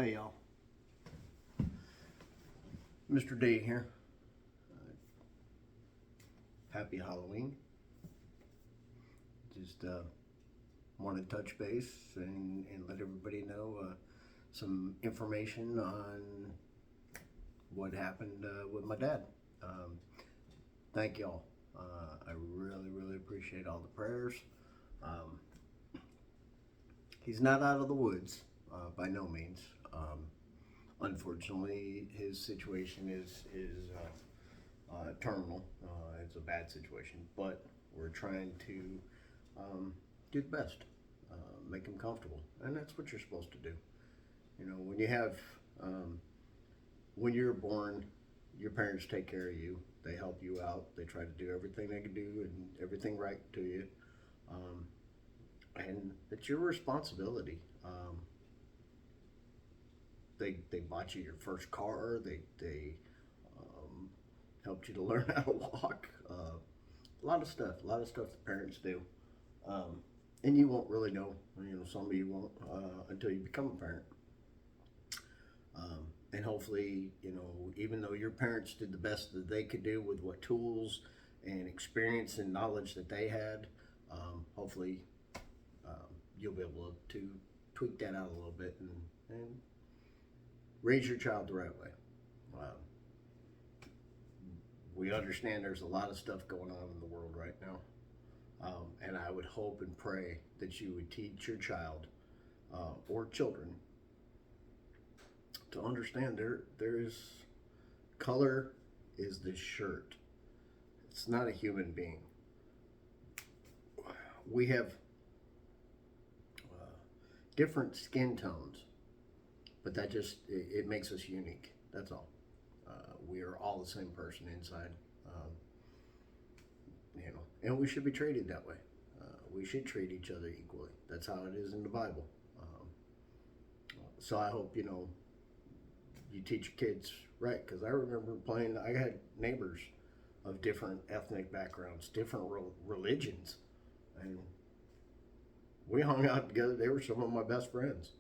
Hey y'all, Mr. D here. Happy Halloween. Just want to touch base and let everybody know some information on what happened with my dad. Thank y'all. I really appreciate all the prayers. Um, he's not out of the woods by no means. Unfortunately, his situation is terminal. It's a bad situation, but we're trying to do the best, make him comfortable, and that's what you're supposed to do. You know, when you have, when you're born, your parents take care of you. They help you out. They try to do everything they can do and everything right to you, and it's your responsibility. They bought you your first car. They helped you to learn how to walk. A lot of stuff. A lot of stuff the parents do, and you won't really know. You know, some of you won't until you become a parent. And hopefully, you know, even though your parents did the best that they could do with what tools and experience and knowledge that they had, hopefully you'll be able to tweak that out a little bit and raise your child the right way. We understand there's a lot of stuff going on in the world right now, and I would hope and pray that you would teach your child or children to understand there's color is the shirt. It's not a human being. We have different skin tones, but that just it makes us unique. That's all. We are all the same person inside, you know, and we should be treated that way. We should treat each other equally. That's how it is in the Bible. So I hope, you know, you teach your kids right, because I remember playing. I had neighbors of different ethnic backgrounds, different religions, and we hung out together. They were some of my best friends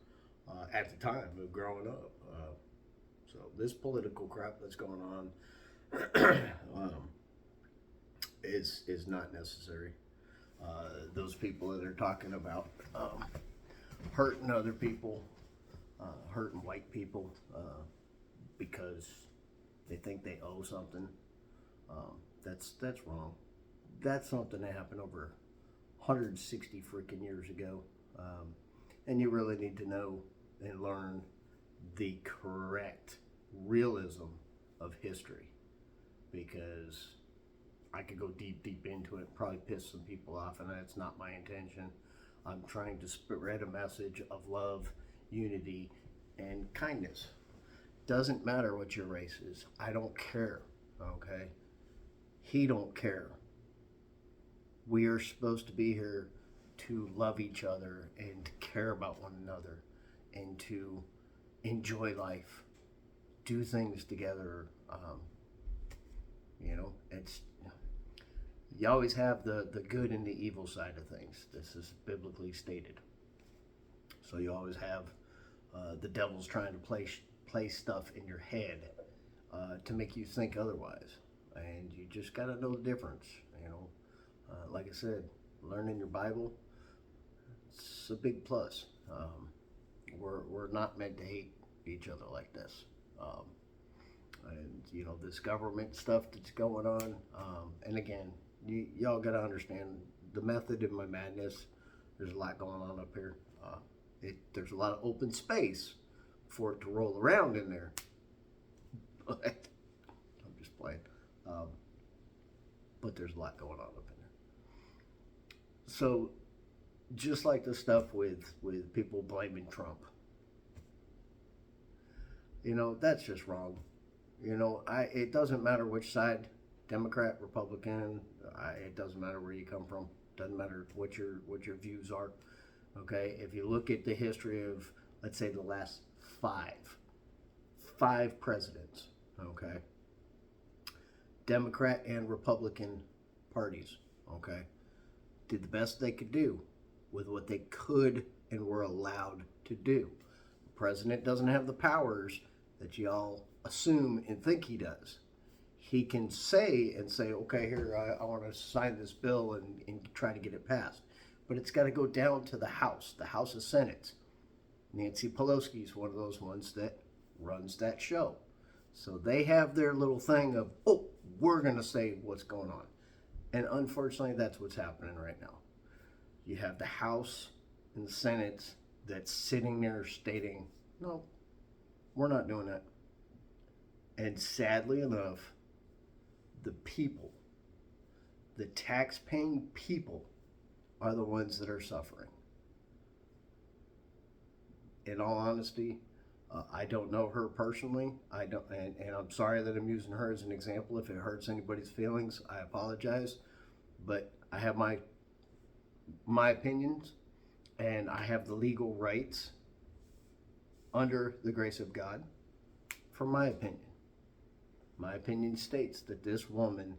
at the time of growing up. So this political crap that's going on is not necessary. Those people that are talking about hurting other people, hurting white people because they think they owe something, that's wrong. That's something that happened over 160 freaking years ago, and you really need to know and learn the correct realism of history, because I could go deep into it, probably piss some people off, and that's not my intention. I'm trying to spread a message of love, unity, and kindness. Doesn't matter what your race is. I don't care, okay? He don't care. We are supposed to be here to love each other and to care about one another and to enjoy life, do things together. You know, it's, you always have the good and the evil side of things. This is biblically stated. So you always have the devil's trying to play stuff in your head to make you think otherwise, and you just got to know the difference. You know, like I said, learning your Bible, it's a big plus. We're not meant to hate each other like this. And you know, this government stuff that's going on, and again, y'all got to understand the method of my madness. There's a lot going on up here. There's a lot of open space for it to roll around in there, but I'm just playing. But there's a lot going on up in there. So just like the stuff with people blaming Trump, you know, that's just wrong. You know, it doesn't matter which side, Democrat, Republican, it doesn't matter where you come from. Doesn't matter what your views are. Okay, if you look at the history of, let's say, the last five presidents, okay, Democrat and Republican parties, okay, did the best they could do with what they could and were allowed to do. president doesn't have the powers that y'all assume and think he does. He can say, okay, here, I want to sign this bill and try to get it passed. But it's got to go down to the House of Senate. Nancy Pelosi is one of those ones that runs that show. So they have their little thing of, oh, we're going to say what's going on. And unfortunately, that's what's happening right now. You have the House and the Senate that's sitting there stating, no, we're not doing that. And sadly enough, the people, the tax-paying people, are the ones that are suffering. In all honesty, I don't know her personally. I don't, and I'm sorry that I'm using her as an example. If it hurts anybody's feelings, I apologize. But I have my opinions, and I have the legal rights under the grace of God for my opinion. My opinion states that this woman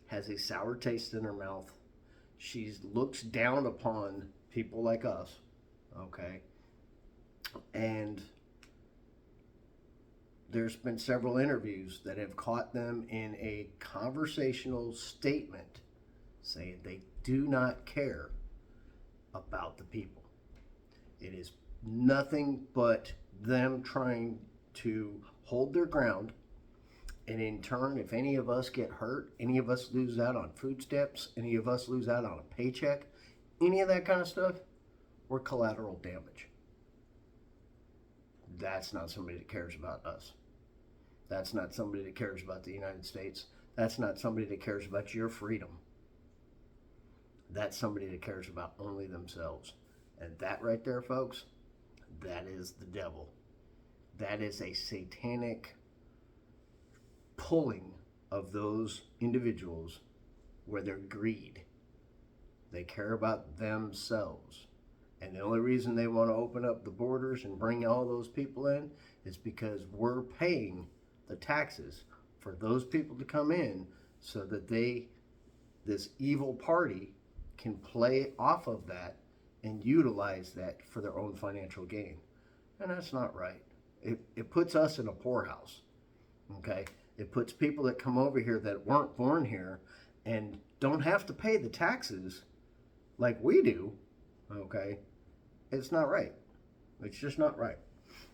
has a sour taste in her mouth. She looks down upon people like us, okay? And there's been several interviews that have caught them in a conversational statement saying they do not care about the people. It is nothing but them trying to hold their ground. And in turn, if any of us get hurt, any of us lose out on food stamps, any of us lose out on a paycheck, any of that kind of stuff, we're collateral damage. That's not somebody that cares about us. That's not somebody that cares about the United States. That's not somebody that cares about your freedom. That's somebody that cares about only themselves. And that right there, folks, that is the devil. That is a satanic pulling of those individuals where they're greed. They care about themselves. And the only reason they want to open up the borders and bring all those people in is because we're paying the taxes for those people to come in so that this evil party can play off of that and utilize that for their own financial gain. And that's not right. It puts us in a poorhouse, okay? It puts people that come over here that weren't born here and don't have to pay the taxes like we do, okay? It's not right. It's just not right.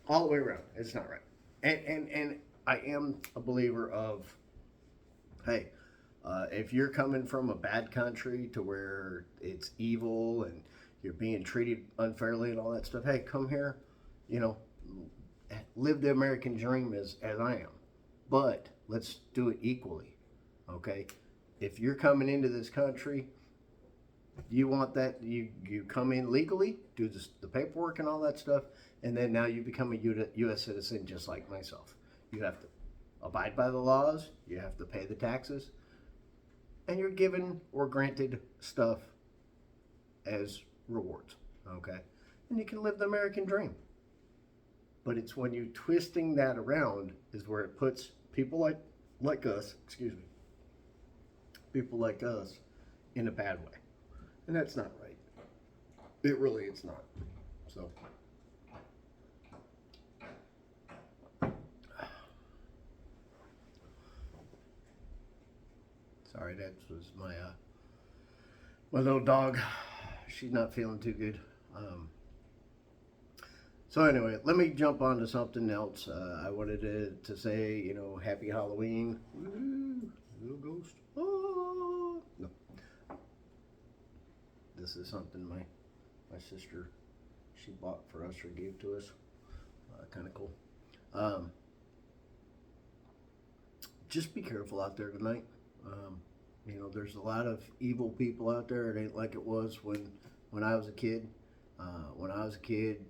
All the way around, it's not right. And I am a believer of, hey, if you're coming from a bad country to where it's evil and you're being treated unfairly and all that stuff, hey, come here, live the American dream as I am. But let's do it equally, okay? If you're coming into this country, you want that, you come in legally, do the paperwork and all that stuff, and then now you become a U.S. citizen just like myself. You have to abide by the laws, you have to pay the taxes, and you're given or granted stuff as rewards, okay? And you can live the American dream. But it's when you're twisting that around is where it puts people like us, people like us in a bad way. And that's not right. It really is not. So. Sorry, that was my little dog. She's not feeling too good. So anyway, let me jump on to something else. I wanted to say, happy Halloween. Woo, little ghost. Oh. No. This is something my sister, she bought for us or gave to us. Kind of cool. Just be careful out there tonight. There's a lot of evil people out there. It ain't like it was when I was a kid. When I was a kid,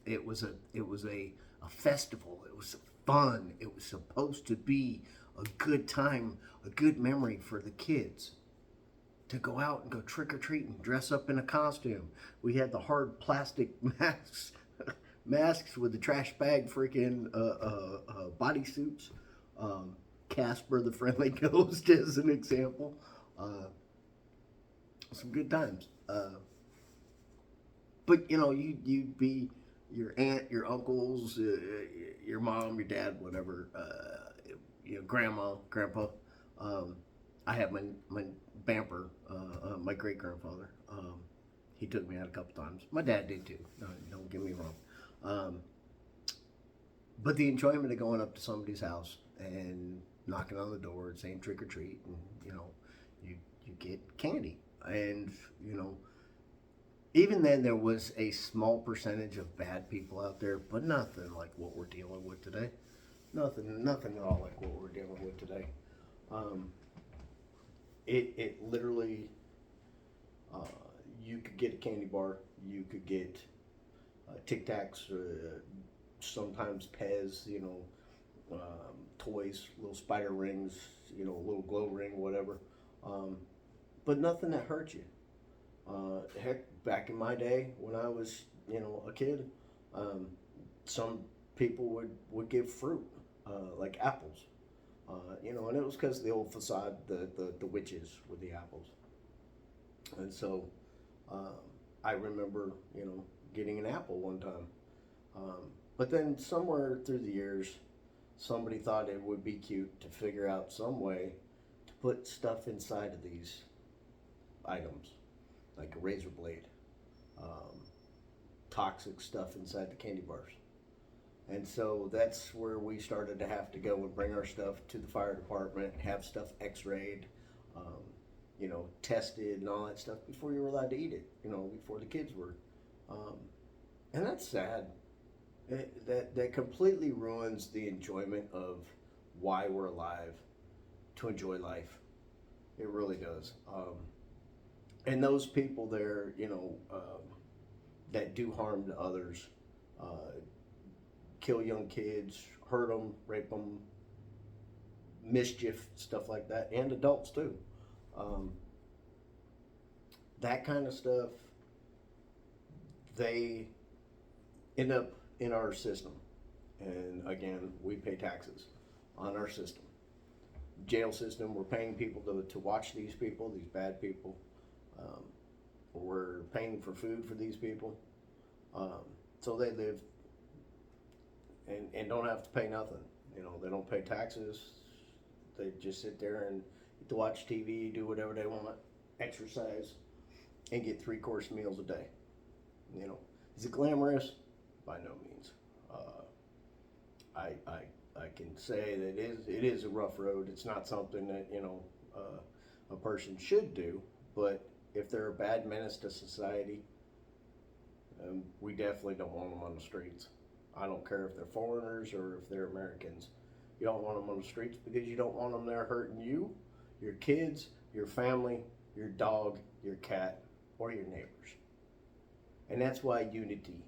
it was a festival. It was fun. It was supposed to be a good time, a good memory for the kids to go out and go trick or treating, dress up in a costume. We had the hard plastic masks with the trash bag freaking bodysuits. Casper the Friendly Ghost as an example. Some good times. But you'd be your aunt, your uncles, your mom, your dad, whatever, grandma, grandpa. Um, I have my Bamper, my great grandfather. He took me out a couple times. My dad did too. No, don't get me wrong. Um, but the enjoyment of going up to somebody's house and knocking on the door and saying trick or treat, and you get candy, and even then there was a small percentage of bad people out there, but nothing like what we're dealing with today. Nothing at all like what we're dealing with today. Um, it literally, you could get a candy bar, you could get Tic Tacs, sometimes Pez, toys, little spider rings, little glow ring, whatever. Um, but nothing that hurt you. Heck, back in my day when I was, a kid, some people would give fruit, like apples, and it was because of the old facade, the witches with the apples. And so um, I remember, getting an apple one time. But then somewhere through the years, somebody thought it would be cute to figure out some way to put stuff inside of these items, like a razor blade, um, toxic stuff inside the candy bars. And so that's where we started to have to go and bring our stuff to the fire department, have stuff x-rayed, tested and all that stuff before you were allowed to eat it, before the kids were. And that's sad. That completely ruins the enjoyment of why we're alive, to enjoy life. It really does. And those people there, that do harm to others, kill young kids, hurt them, rape them, mischief, stuff like that, and adults too. That kind of stuff, they end up in our system. And again, we pay taxes on our system. Jail system, we're paying people to watch these people, these bad people. We're paying for food for these people. So they live and don't have to pay nothing. They don't pay taxes. They just sit there and get to watch TV, do whatever they want, exercise, and get 3-course meals a day. Is it glamorous? By no means. I can say that it is a rough road. It's not something that a person should do. But if they're a bad menace to society, we definitely don't want them on the streets. I don't care if they're foreigners or if they're Americans. You don't want them on the streets because you don't want them there hurting you, your kids, your family, your dog, your cat, or your neighbors. And that's why unity,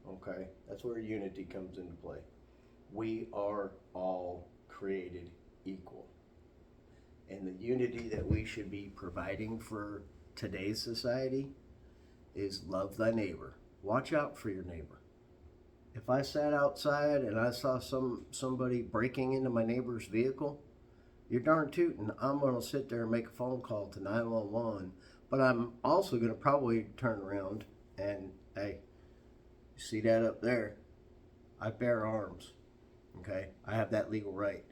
okay? That's where unity comes into play. We are all created equal. And the unity that we should be providing for today's society is love thy neighbor. Watch out for your neighbor. If I sat outside and I saw somebody breaking into my neighbor's vehicle, you're darn tootin', I'm going to sit there and make a phone call to 911. But I'm also going to probably turn around and, hey, you see that up there? I bear arms, okay? I have that legal right.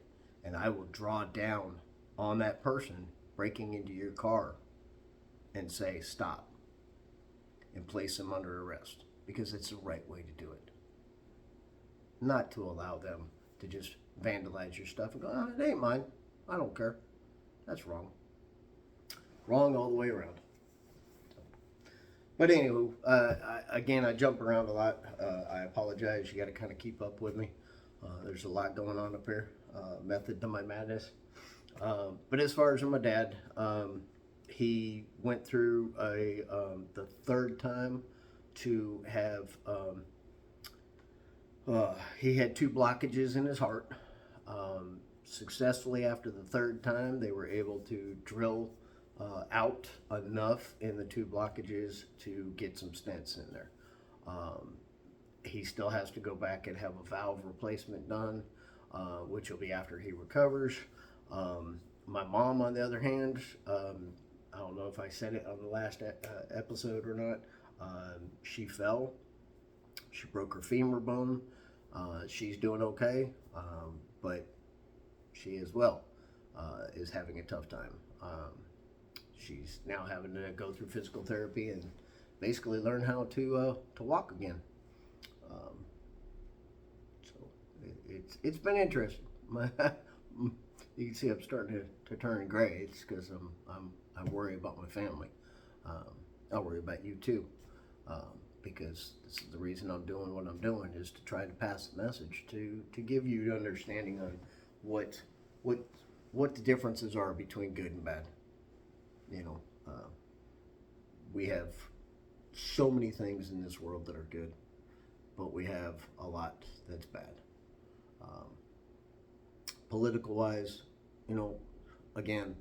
And I will draw down on that person breaking into your car and say, stop, and place them under arrest, because it's the right way to do it. Not to allow them to just vandalize your stuff and go, oh, it ain't mine. I don't care. That's wrong. Wrong all the way around. But anywho, I jump around a lot. I apologize. You got to kind of keep up with me. There's a lot going on up here. Method to my madness. But as far as my dad, he went through the third time to have, he had 2 blockages in his heart. Successfully after the third time, they were able to drill out enough in the 2 blockages to get some stents in there. He still has to go back and have a valve replacement done, which will be after he recovers. My mom, on the other hand, I don't know if I said it on the last episode or not. She fell. She broke her femur bone. She's doing okay, but she as well is having a tough time. She's now having to go through physical therapy and basically learn how to walk again. So it's been interesting. You can see I'm starting to turn gray. It's because I worry about my family. I worry about you too, because this is the reason I'm doing what I'm doing, is to try to pass the message to give you an understanding on what the differences are between good and bad. You know, we have so many things in this world that are good, but we have a lot that's bad. Political wise, you know, again,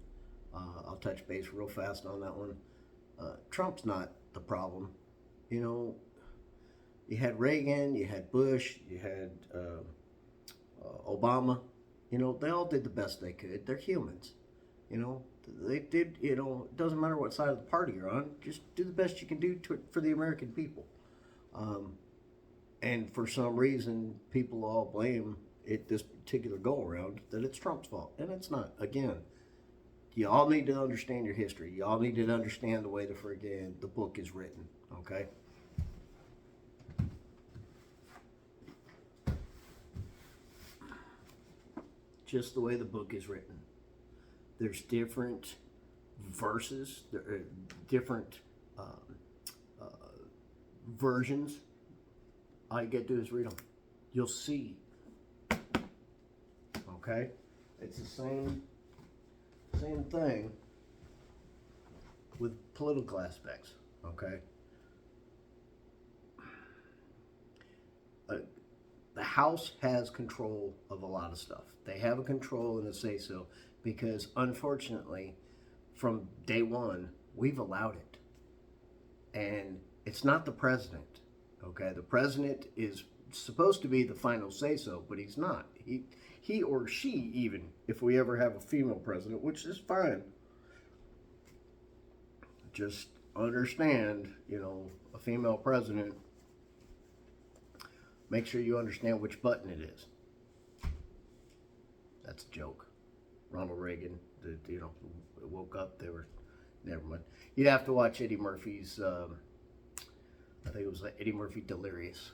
I'll touch base real fast on that one. Trump's not the problem. You know, you had Reagan, you had Bush, you had Obama. You know, they all did the best they could. They're humans. You know, they did, you know, it doesn't matter what side of the party you're on, just do the best you can do for the American people. And for some reason, people all blame it this particular go around that it's Trump's fault. And it's not. Again, you all need to understand your history. You all need to understand the way the book is written, okay? Just the way the book is written. There's different verses, there are different versions. All you gotta do is read them. You'll see. Okay? It's the same thing with political aspects. Okay? The House has control of a lot of stuff. They have a control and a say-so because, unfortunately, from day one, we've allowed it. And it's not the president, okay? The president is supposed to be the final say-so, but he's not. He or she, even, if we ever have a female president, which is fine. Just understand, you know, a female president, make sure you understand which button it is. That's a joke. Ronald Reagan, you know, woke up, they were, never mind. You'd have to watch Eddie Murphy's, I think it was like Eddie Murphy Delirious,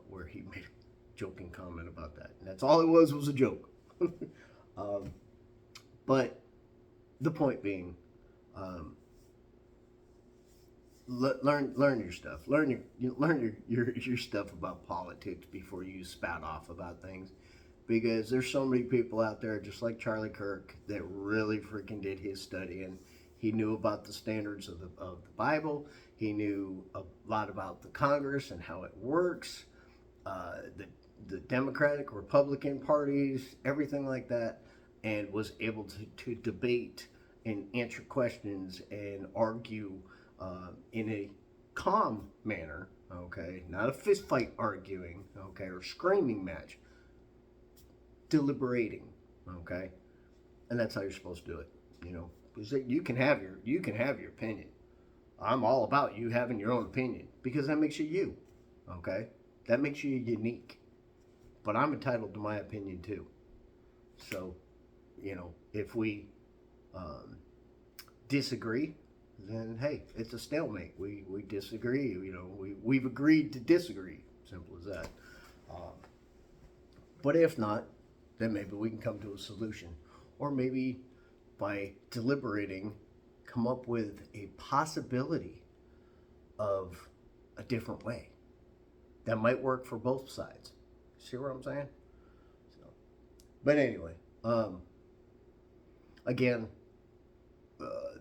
where he made a joking comment about that. And that's all it was a joke. But the point being, learn your stuff. Learn your stuff about politics before you spout off about things, because there's so many people out there, just like Charlie Kirk, that really freaking did his studying. He knew about the standards of the Bible. He knew a lot about the Congress and how it works, the Democratic, Republican parties, everything like that, and was able to debate and answer questions and argue in a calm manner, okay? Not a fist fight arguing, okay, or screaming match. Deliberating, okay? And that's how you're supposed to do it, you know? Because you can have your opinion. I'm all about you having your own opinion because that makes you you, okay? That makes you unique. But I'm entitled to my opinion too. So, you know, if we disagree, then hey, it's a stalemate. We disagree. You know, we've agreed to disagree. Simple as that. But if not, then maybe we can come to a solution, or maybe by deliberating, come up with a possibility of a different way that might work for both sides. See what I'm saying? So, but anyway, again.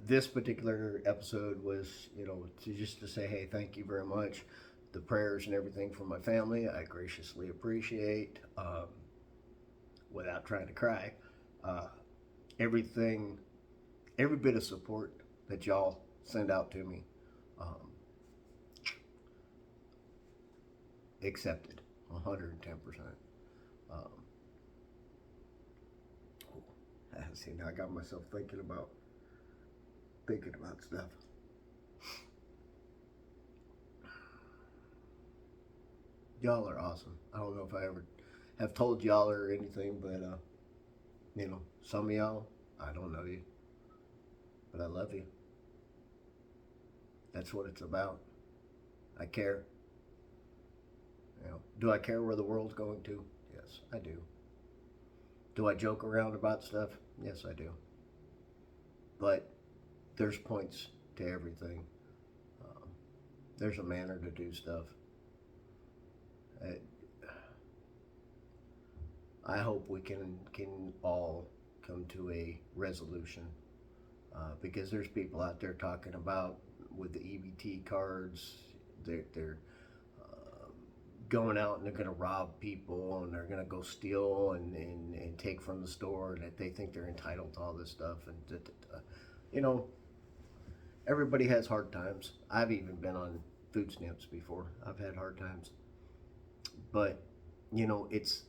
This particular episode was, you know, just to say, hey, thank you very much. The prayers and everything from my family, I graciously appreciate, without trying to cry. Everything, every bit of support that y'all send out to me, accepted, 110%. See, now I got myself thinking about stuff. Y'all are awesome. I don't know if I ever have told y'all or anything, but some of y'all, I don't know you, but I love you. That's what it's about. I care. Do I care where the world's going to? Yes, I do. Do I joke around about stuff? Yes, I do. But there's points to everything. There's a manner to do stuff. I hope we can all come to a resolution, because there's people out there talking about with the EBT cards, they're going out and they're going to rob people and they're going to go steal and take from the store, and that they think they're entitled to all this stuff. And everybody has hard times. I've even been on food stamps before. I've had hard times, but it's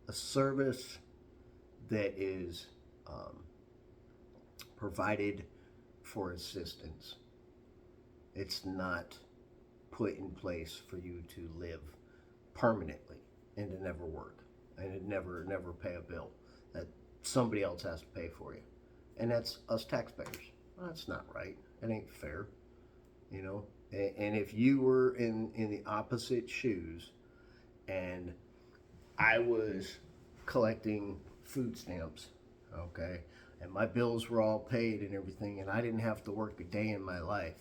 a service that is provided for assistance. It's not put in place for you to live permanently and to never work and to never pay a bill that somebody else has to pay for you. And that's us taxpayers. Well, that's not right. It ain't fair. And if you were in the opposite shoes and I was collecting food stamps, okay, and my bills were all paid and everything, and I didn't have to work a day in my life,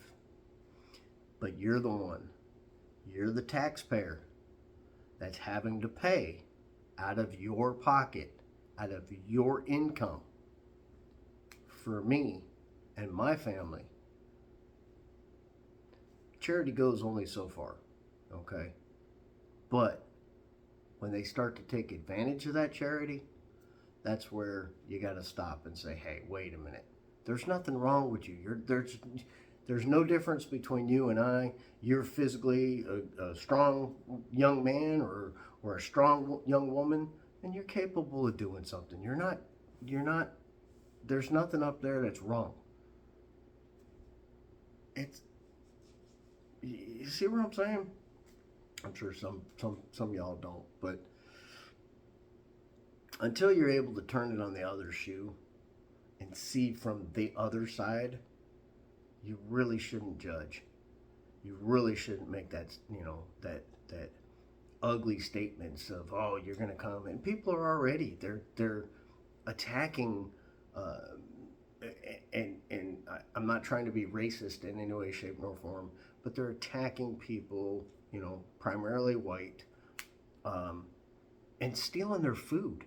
but you're the taxpayer that's having to pay out of your pocket, out of your income, for me and my family. Charity goes only so far, okay? But when they start to take advantage of that charity, that's where you got to stop and say, hey, wait a minute. There's nothing wrong with you. There's no difference between you and I. You're physically a strong young man or a strong young woman, and you're capable of doing something. You're not, there's nothing up there that's wrong. You see what I'm saying? I'm sure some of y'all don't, but until you're able to turn it on the other shoe and see from the other side, you really shouldn't judge. You really shouldn't make that that ugly statements of, oh, you're going to come, and people are already they're attacking. And I'm not trying to be racist in any way, shape, nor form, but they're attacking people, primarily white, and stealing their food.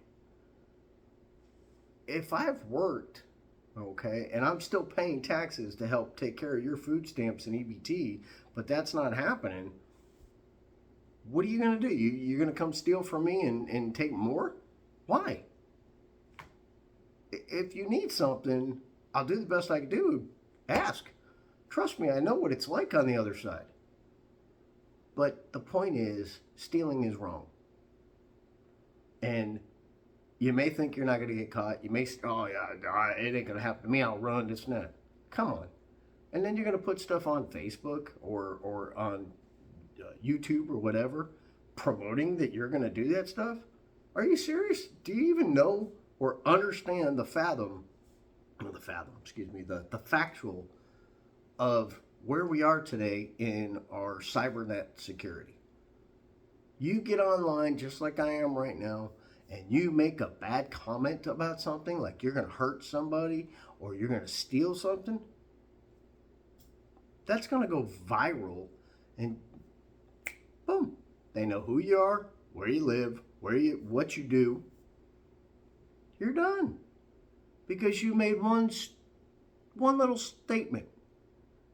If I've worked, okay, and I'm still paying taxes to help take care of your food stamps and EBT, but that's not happening, what are you going to do? You're going to come steal from me and take more? Why? If you need something, I'll do the best I can do. Ask. Trust me, I know what it's like on the other side. But the point is, stealing is wrong. And you may think you're not going to get caught. You may say, oh, yeah, it ain't going to happen to me. I'll run this and that. Come on. And then you're going to put stuff on Facebook or on YouTube or whatever, promoting that you're going to do that stuff? Are you serious? Do you even know or understand the factual of where we are today in our cybernet security? You get online just like I am right now, and you make a bad comment about something, like you're going to hurt somebody or you're going to steal something, that's going to go viral, and boom, they know who you are, where you live, what you do. You're done, because you made one little statement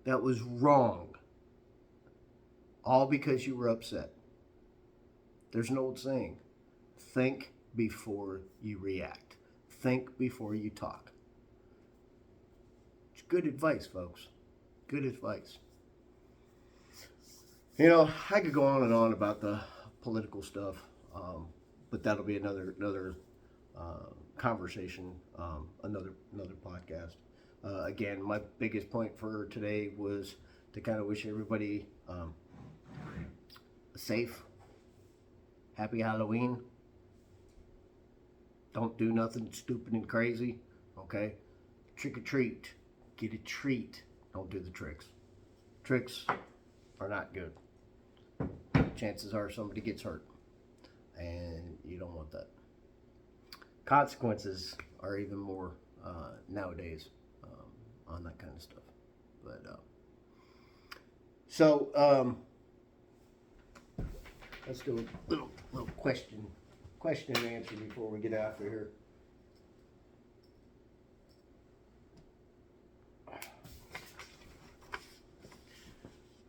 that was wrong, all because you were upset. There's an old saying, think before you react. Think before you talk. It's good advice, folks. Good advice. I could go on and on about the political stuff, but that'll be another conversation, another podcast. Again, my biggest point for today was to kind of wish everybody safe, happy Halloween. Don't do nothing stupid and crazy, okay? Trick or treat. Get a treat. Don't do the tricks. Tricks are not good. Chances are somebody gets hurt, and you don't want that. Consequences are even more nowadays on that kind of stuff. But let's do a little question and answer before we get out of here.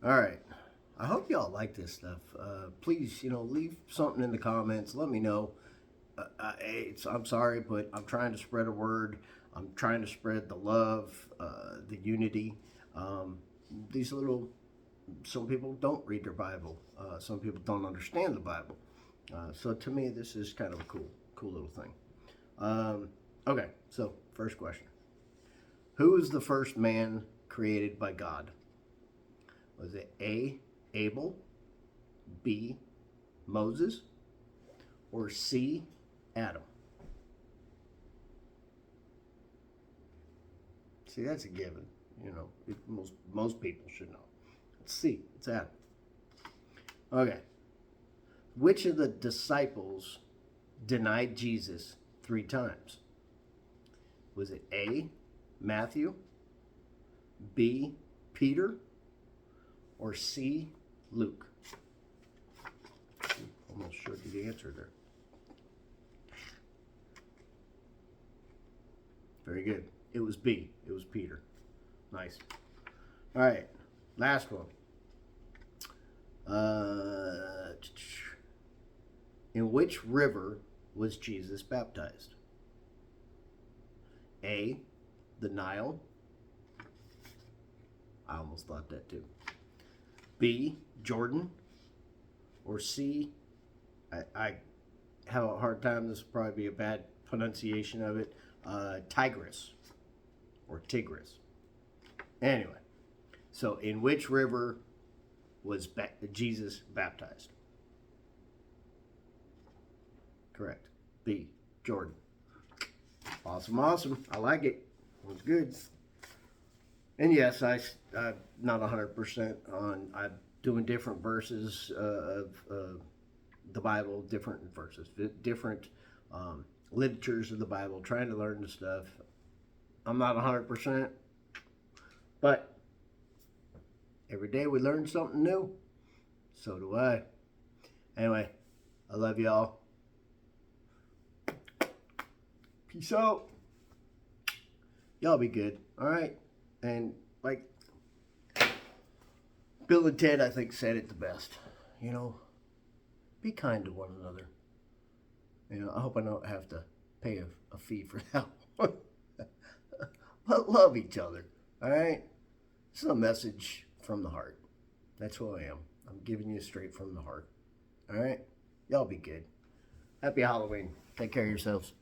All right. I hope y'all like this stuff. Please, leave something in the comments. Let me know. I'm sorry, but I'm trying to spread a word. I'm trying to spread the love, the unity. Some people don't read their Bible. Some people don't understand the Bible. So to me, this is kind of a cool little thing. Okay, so first question. Who is the first man created by God? Was it A, Abel, B, Moses, or C, Adam? See, that's a given. Most people should know. It's C, it's Adam. Okay. Which of the disciples denied Jesus 3 times? Was it A, Matthew, B, Peter, or C, Luke? Almost showed you the answer there. Very good. It was B. It was Peter. Nice. All right. Last one. In which river was Jesus baptized? A, the Nile. I almost thought that too. B, Jordan. Or C, I have a hard time, this will probably be a bad pronunciation of it, Tigris or Tigris. Anyway, so in which river was Jesus baptized? Correct. B, Jordan. Awesome. I like it. It was good. And yes, I'm not 100% on. I'm doing different verses of the Bible, different verses, different literatures of the Bible, trying to learn the stuff. I'm not 100%, but every day we learn something new. So do I. Anyway, I love y'all. Peace out. Y'all be good, all right? And like Bill and Ted, I think, said it the best. Be kind to one another. I hope I don't have to pay a fee for that one. But love each other, all right? This is a message from the heart. That's who I am. I'm giving you straight from the heart, all right? Y'all be good. Happy Halloween. Take care of yourselves.